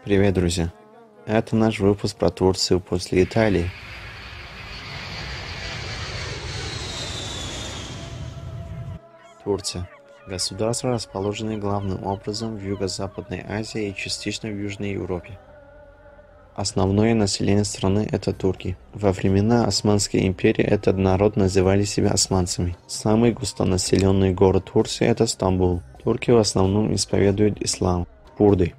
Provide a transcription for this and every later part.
Привет, друзья! Это наш выпуск про Турцию после Италии. Турция. Государство, расположенное главным образом в Юго-Западной Азии и частично в Южной Европе. Основное население страны – это турки. Во времена Османской империи этот народ называли себя османцами. Самый густонаселенный город Турции – это Стамбул. Турки в основном исповедуют ислам. Курды.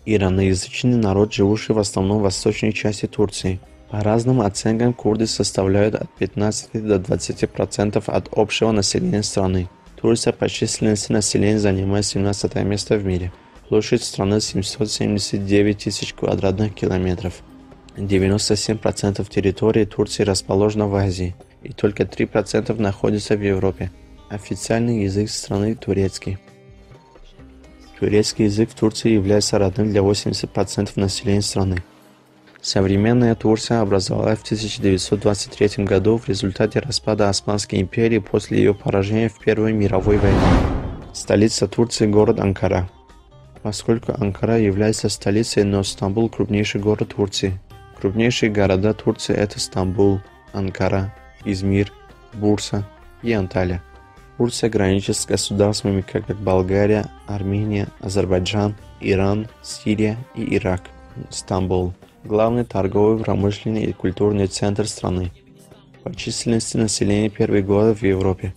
Ираноязычный народ, живущий в основном в восточной части Турции. По разным оценкам, курды составляют от 15 до 20% от общего населения страны. Турция по численности населения занимает 17 место в мире. Площадь страны 779 тысяч квадратных километров. 97% территории Турции расположено в Азии, и только 3% находится в Европе. Официальный язык страны – турецкий. Турецкий язык в Турции является родным для 80% населения страны. Современная Турция образовалась в 1923 году в результате распада Османской империи после ее поражения в Первой мировой войне. Столица Турции – город Анкара. Поскольку Анкара является столицей, но Стамбул – крупнейший город Турции. Крупнейшие города Турции – это Стамбул, Анкара, Измир, Бурса и Анталия. Турция граничит с государствами, как Болгария, Армения, Азербайджан, Иран, Сирия и Ирак. Стамбул – главный торговый, промышленный и культурный центр страны. По численности населения первый город в Европе.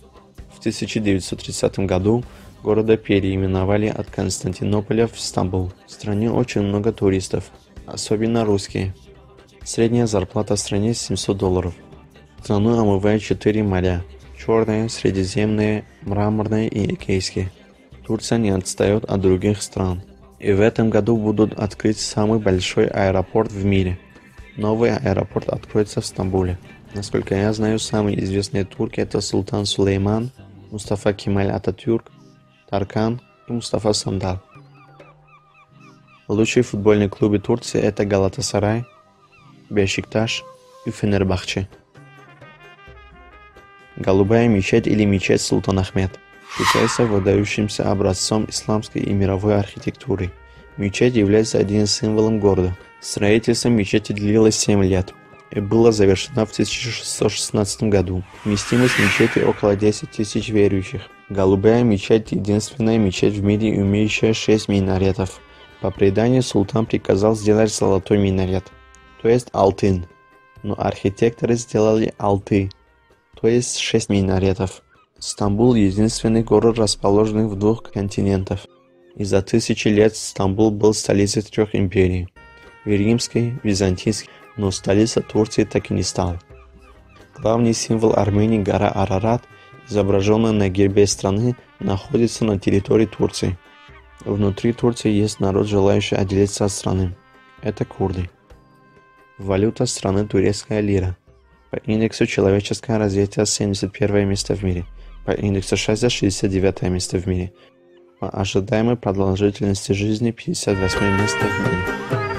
В 1930 году города переименовали от Константинополя в Стамбул. В стране очень много туристов, особенно русские. Средняя зарплата в стране $700. Страну омывает 4 моря: Черное, Средиземное, Мраморное и Эгейское. Турция не отстает от других стран. И в этом году будут открыть самый большой аэропорт в мире. Новый аэропорт откроется в Стамбуле. Насколько я знаю, самые известные турки — это Султан Сулейман, Мустафа Кемаль Ататюрк, Таркан и Мустафа Сандал. Лучшие футбольные клубы Турции — это Галатасарай, Бешикташ и Фенербахче. Голубая мечеть или мечеть Султан Ахмед считается выдающимся образцом исламской и мировой архитектуры. Мечеть является одним символом города. Строительство мечети длилось 7 лет и было завершено в 1616 году. Вместимость мечети около 10 тысяч верующих. Голубая мечеть – единственная мечеть в мире, имеющая 6 минаретов. По преданию, султан приказал сделать золотой минарет, то есть алтын, но архитекторы сделали алты, то есть 6 минаретов. Стамбул – единственный город, расположенный в 2 континентах. И за тысячи лет Стамбул был столицей 3 империй – римской, византийской, но столица Турции так и не стал. Главный символ Армении, гора Арарат, изображенная на гербе страны, находится на территории Турции. Внутри Турции есть народ, желающий отделиться от страны. Это курды. Валюта страны – турецкая лира. По индексу человеческое развитие 71 место в мире. По индексу счастья 69 место в мире. По ожидаемой продолжительности жизни 58 место в мире.